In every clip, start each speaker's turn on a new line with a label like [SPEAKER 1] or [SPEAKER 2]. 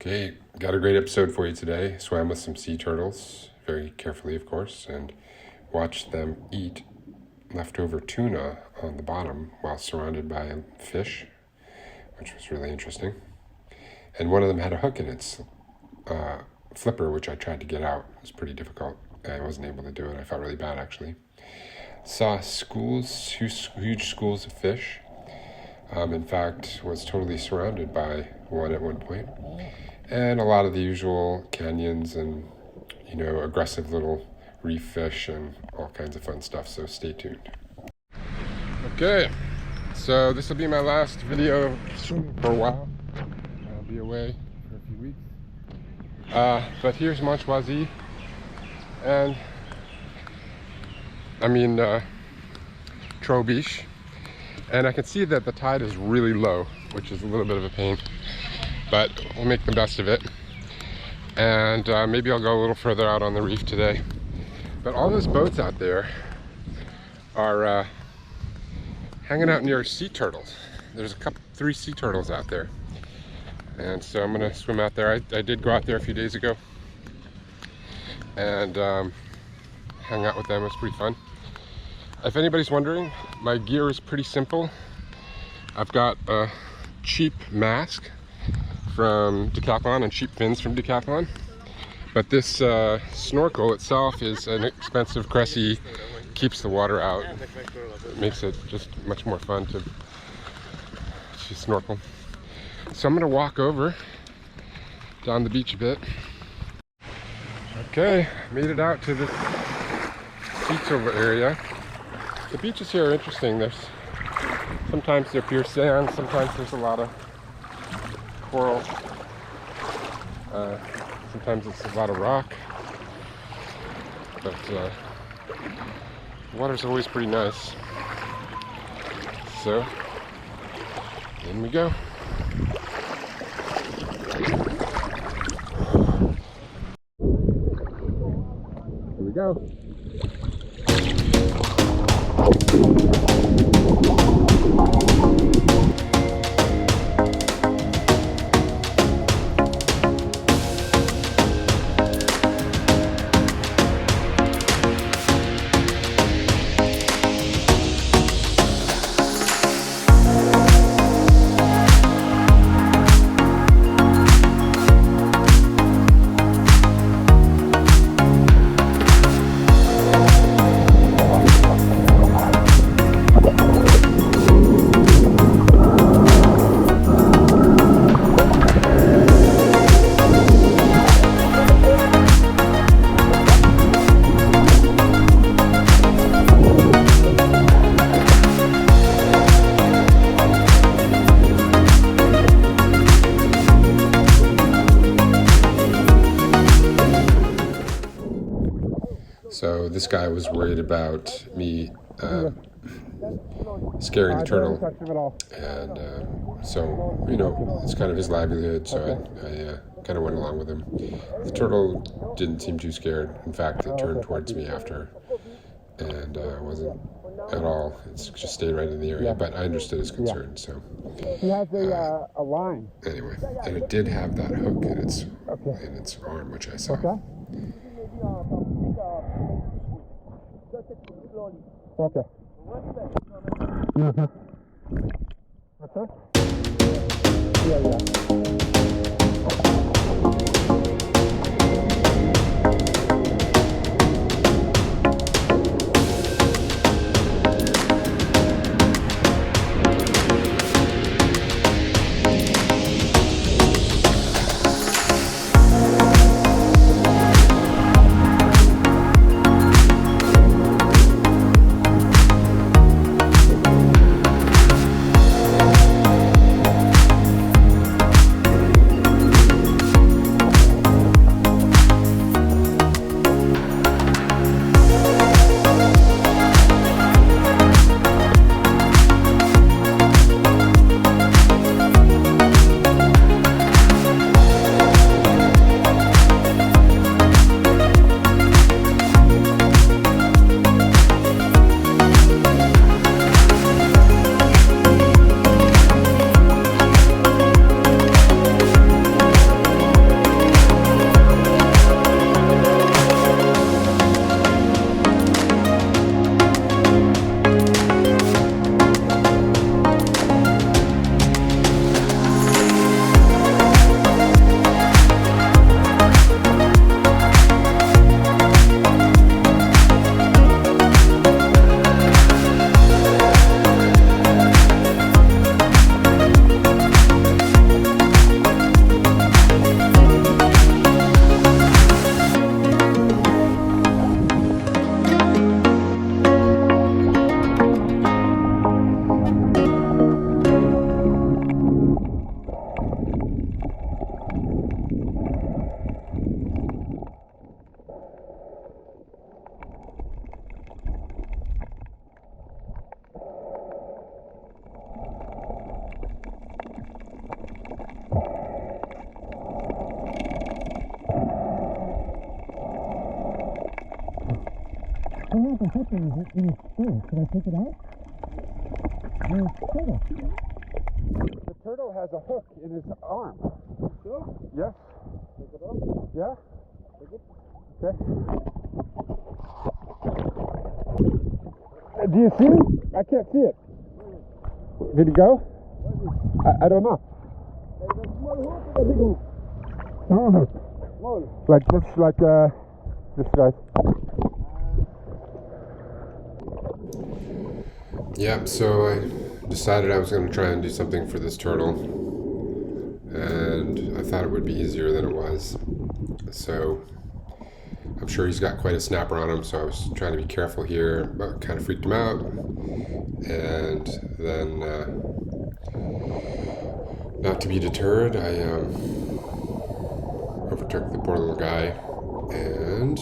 [SPEAKER 1] Okay, got a great episode for you today. Swam with some sea turtles, very carefully, of course, and watched them eat leftover tuna on the bottom while surrounded by fish, which was really interesting. And one of them had a hook in its flipper, which I tried to get out. It was pretty difficult. I wasn't able to do it. I felt really bad, actually. Saw huge schools of fish. In fact, was totally surrounded by one at one point. And a lot of the usual canyons and, aggressive little reef fish and all kinds of fun stuff, so stay tuned. Okay, so this will be my last video swimming for a while. I'll be away for a few weeks. But here's Biches, and Troux Biches. And I can see that the tide is really low, which is a little bit of a pain, but we'll make the best of it. And maybe I'll go a little further out on the reef today. But all those boats out there are hanging out near sea turtles. There's three sea turtles out there. And so I'm gonna swim out there. I did go out there a few days ago and hang out with them. It was pretty fun. If anybody's wondering, my gear is pretty simple. I've got a cheap mask from Decathlon and cheap fins from Decathlon. But this snorkel itself is an expensive Cressy, keeps the water out. It makes it just much more fun to snorkel. So I'm gonna walk over down the beach a bit. Okay, made it out to the sea turtle area. The beaches here are interesting. Sometimes they're pure sand, sometimes there's a lot of coral, sometimes it's a lot of rock, but the water's always pretty nice. So, in we go. Here we go. So this guy was worried about me scaring the turtle, and so it's kind of his livelihood, so I kind of went along with him. The turtle didn't seem too scared. In fact, it turned towards me after, and wasn't at all. It's just stayed right in the area, but I understood his concern. So
[SPEAKER 2] he has a line.
[SPEAKER 1] Anyway, and it did have that hook in its arm, which I saw.
[SPEAKER 2] Okay. Okay. Okay. Yeah. have a hook in his spoon. Can I take it out? There's a turtle. The turtle has a hook in his arm. Sure? Yes. Take it off? Yeah? Take it. Okay. Do you see him? I can't see it. Did he go? I don't know. Small hook. Like this guy.
[SPEAKER 1] Yep, so I decided I was going to try and do something for this turtle, and I thought it would be easier than it was. So I'm sure he's got quite a snapper on him, so I was trying to be careful here, but kind of freaked him out. And then, not to be deterred, I overtook the poor little guy and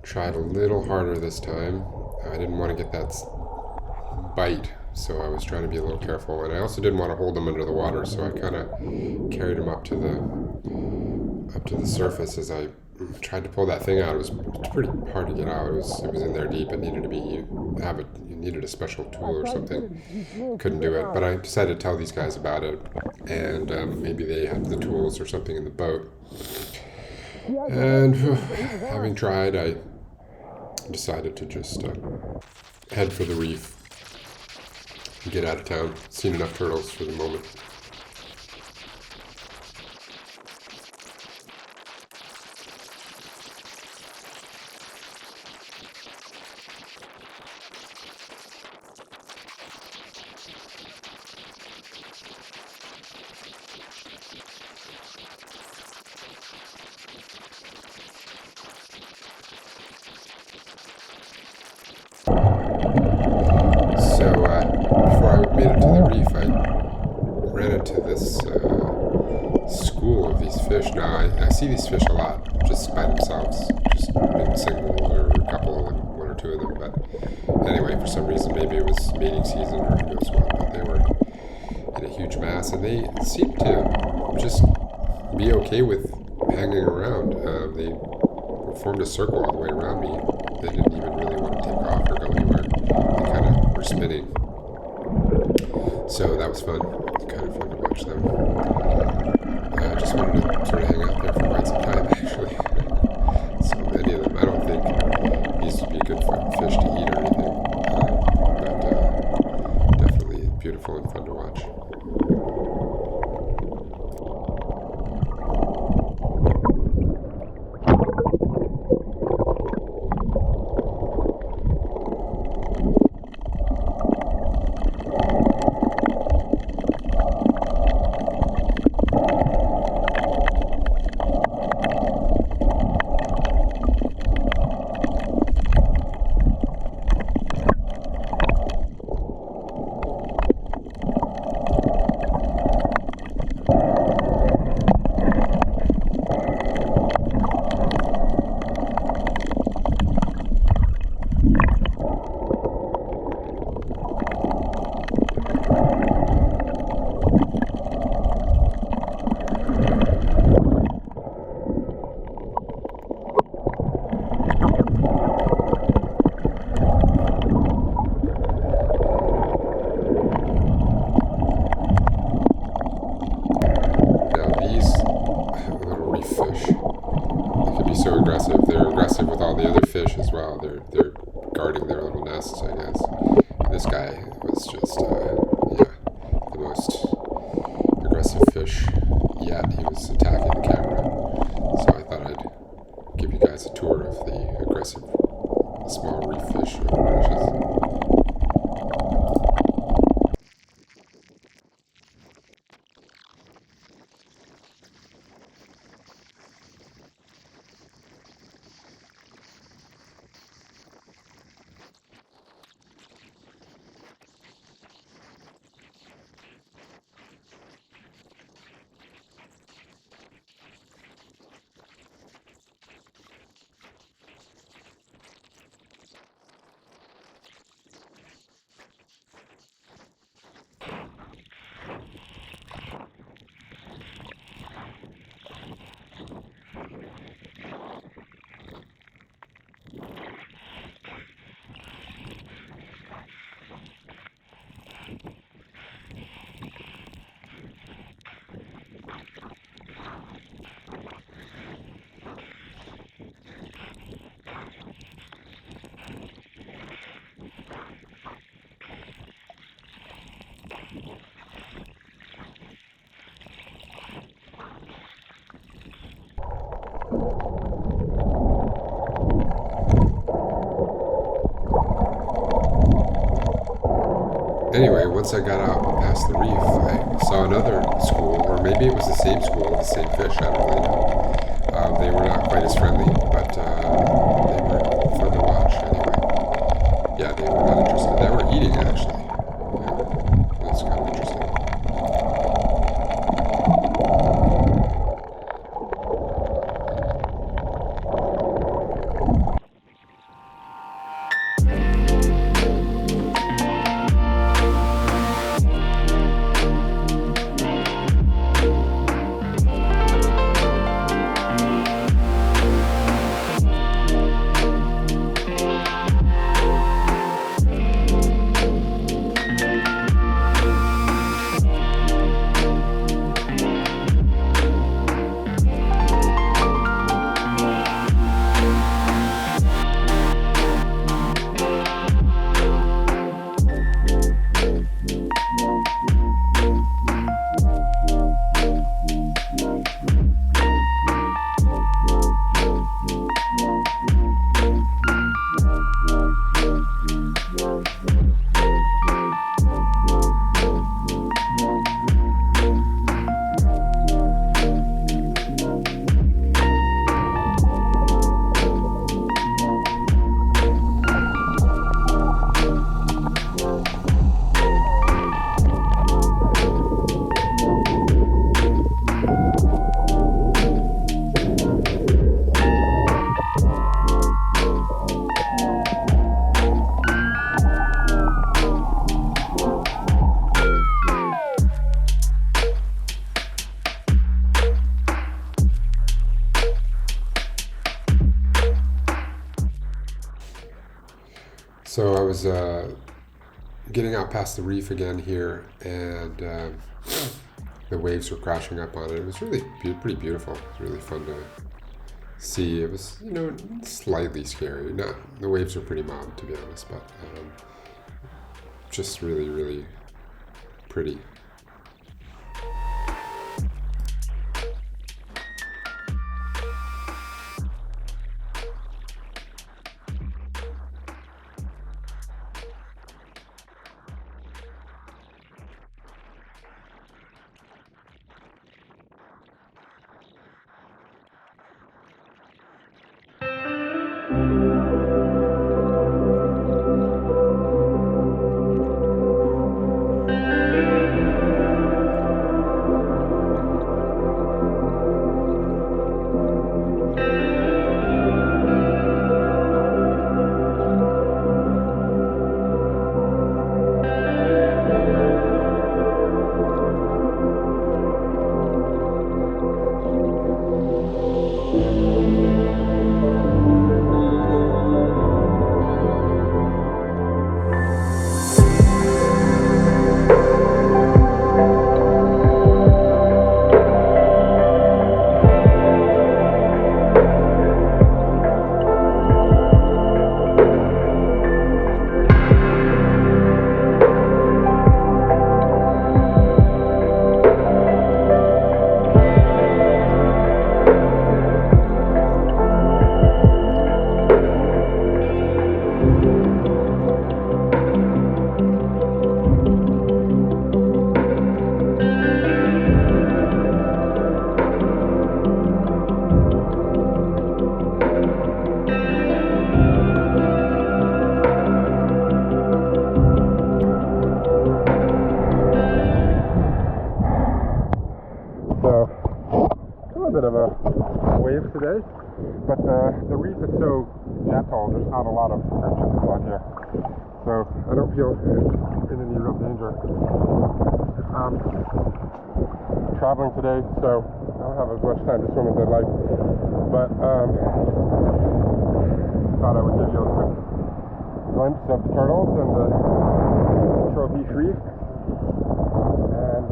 [SPEAKER 1] tried a little harder this time. I didn't want to get that bite, so I was trying to be a little careful, and I also didn't want to hold him under the water, so I kind of carried him up to the surface as I tried to pull that thing out. It was pretty hard to get out. It was in there deep. It needed to be you needed a special tool or something. Couldn't do it, but I decided to tell these guys about it, and maybe they had the tools or something in the boat. And having tried, I decided to just head for the reef and get out of town. Seen enough turtles for the moment. So before I made it to the reef, I ran into this school of these fish. Now I see these fish a lot, just by themselves, just maybe single or a couple of them, one or two of them. But anyway, for some reason, maybe it was mating season or who knows what, but they were in a huge mass, and they seemed to just be okay with hanging around. They formed a circle all the way around me. They didn't even really want to take off or go anywhere. They kind of were spinning. So that was fun. Kind of fun to watch them. I just wanted to sort of hang out there for quite some time, actually. So many of them. I don't think these would be good fish to eat or anything. But definitely beautiful and fun to watch. So aggressive. They're aggressive with all the other fish as well. They're guarding their little nests, I guess. And this guy was just, the most aggressive fish yet. He was attacking the camera. So I thought I'd give you guys a tour of the aggressive small reef fish of the Biches. Anyway, once I got out past the reef, I saw another school, or maybe it was the same school, the same fish. I don't really know. They were not quite as friendly, but they were fun to watch anyway. Yeah, they were not interested. They were eating actually. Yeah, that's kind of interesting. So I was getting out past the reef again here, and the waves were crashing up on it. It was really pretty beautiful. It was really fun to see. It was, slightly scary. Not the waves were pretty mild, to be honest, but just really, really pretty. Bit of a wave today, but the reef is so gentle, there's not a lot of urchins on here, so I don't feel in any real danger traveling today, so I don't have as much time to swim as I'd like, but thought I would give you a quick glimpse of the turtles and the Troux reef, and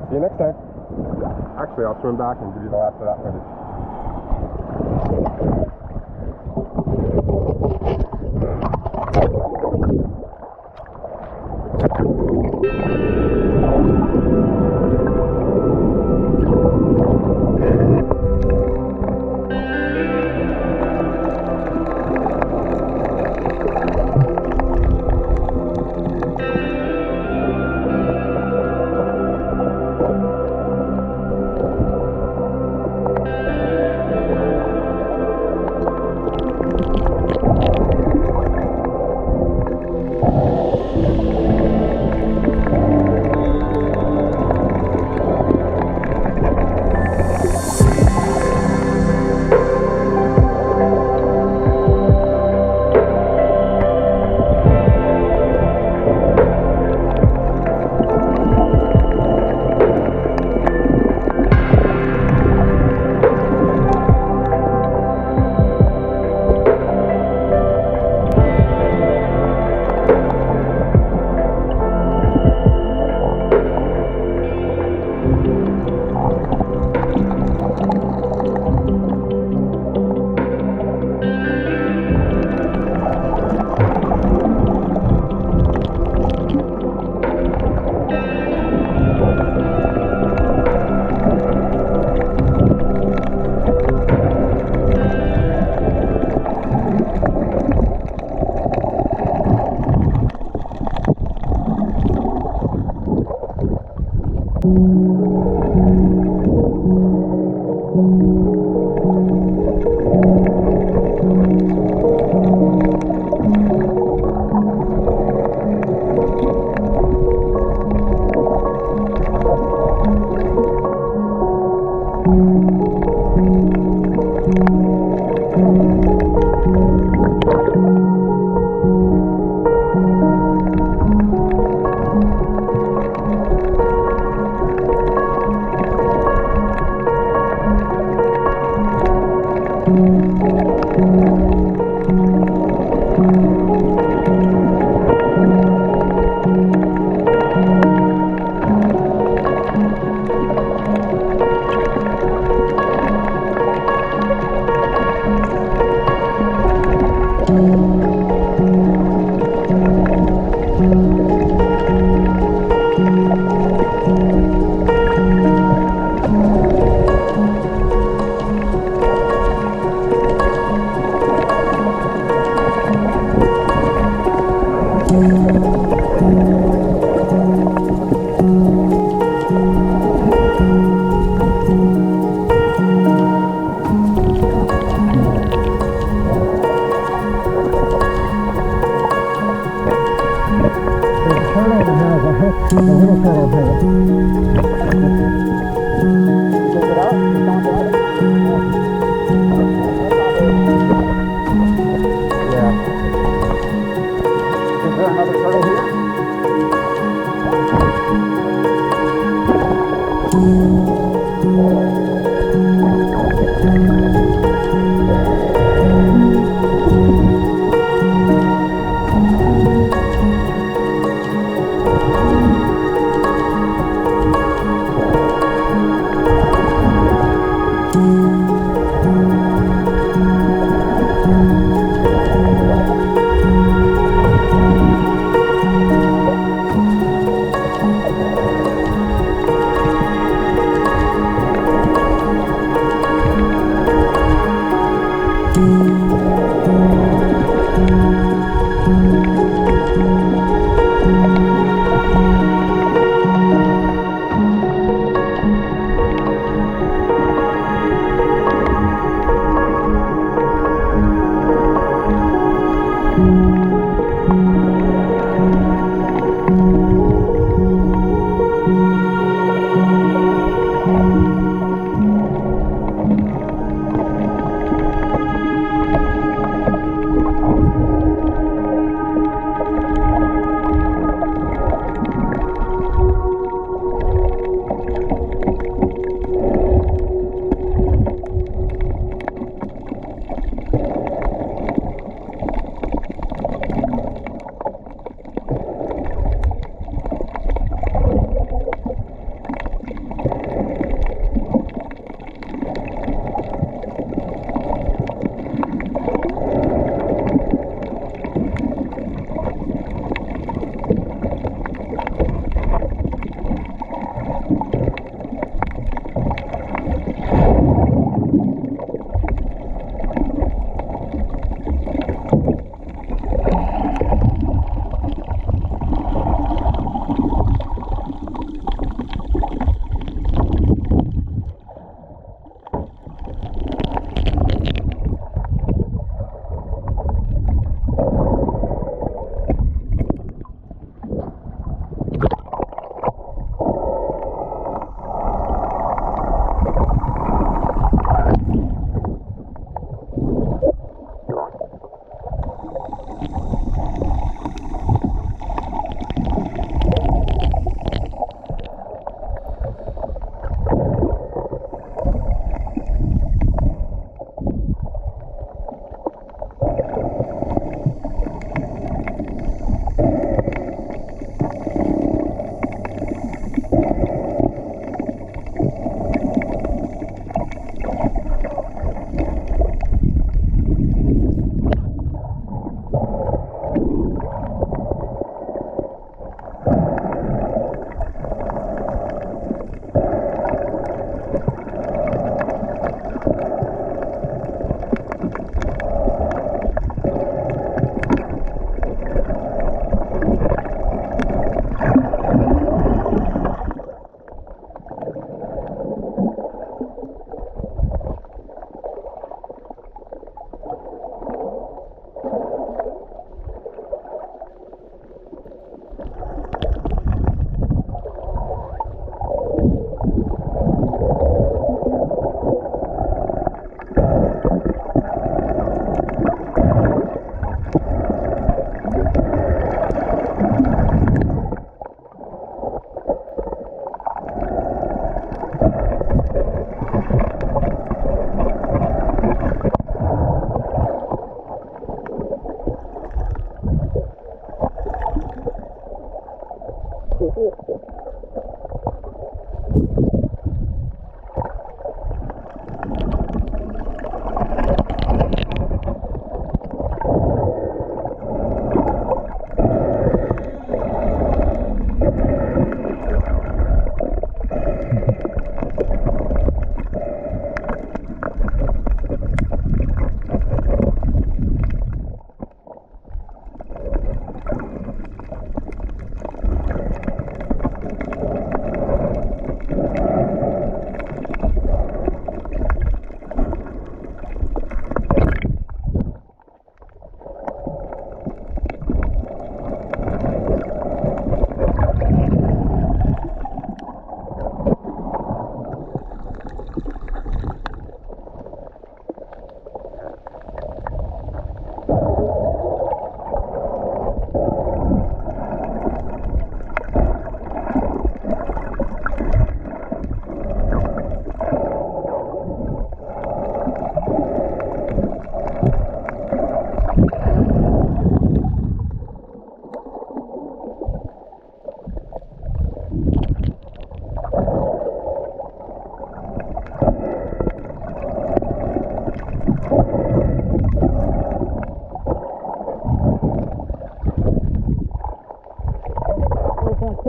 [SPEAKER 1] see you next time. Actually, I'll swim back and give you the last of that footage.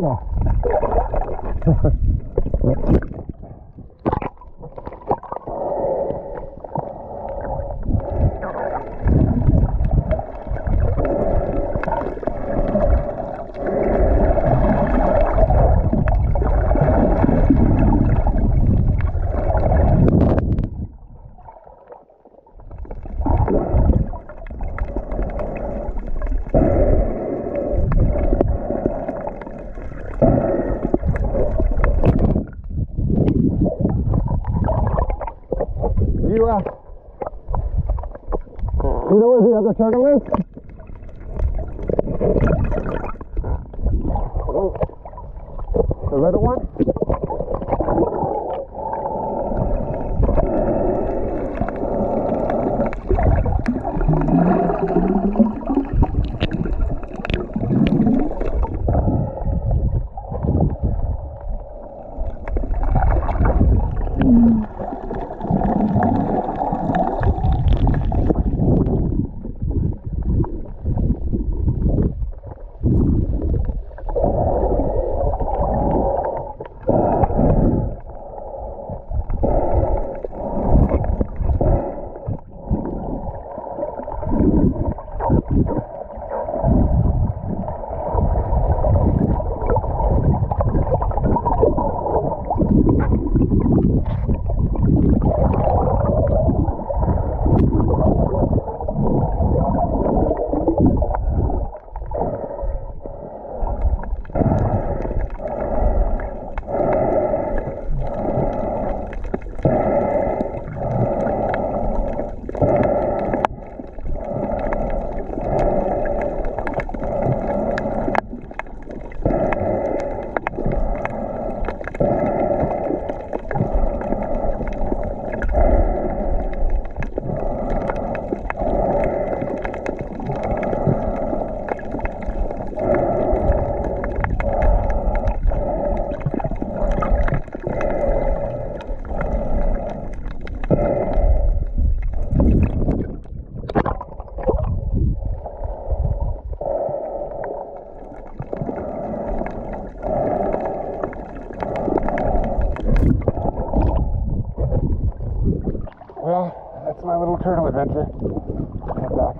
[SPEAKER 2] turtle. You know where the other turtle is? The little one? Well, that's my little turtle adventure. Head back.